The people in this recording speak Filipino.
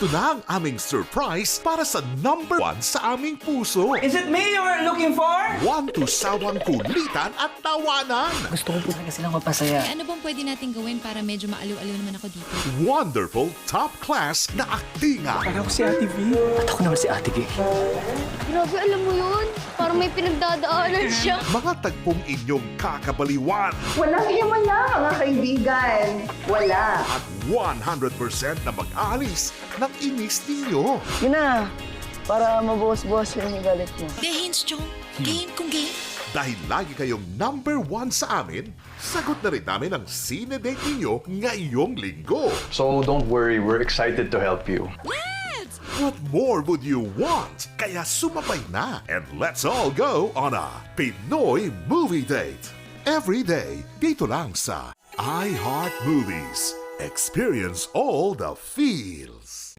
Ito na ang aming surprise para sa number 1 sa aming puso. Is it me you were looking for? One to sawang kulitan at tawanan. Gusto ko po talaga silang mapasaya. Ano bang pwede natin gawin para medyo maaliw-aliw naman ako dito? Wonderful, top class na aktingan. Para ako si Ate V. At ako naman si Ate Gay. Grabe, alam mo yun? Parang may pinagdadaanan siya. Mga tagpong inyong kakabaliwan. Walang himala, mga kaibigan. Wala. At 100% na mag-aalis ng inis ninyo. Yun na, para mabuhos-buhos yung galit mo. Hints, Chong. Game kung game. Dahil lagi kayong number 1 sa amin, sagot na rin namin ang sine-date ninyo ngayong linggo. So don't worry, we're excited to help you. What more would you want? Kaya sumabay na and let's all go on a Pinoy movie date. Every day, dito lang sa iHeart Movies. Experience all the feels.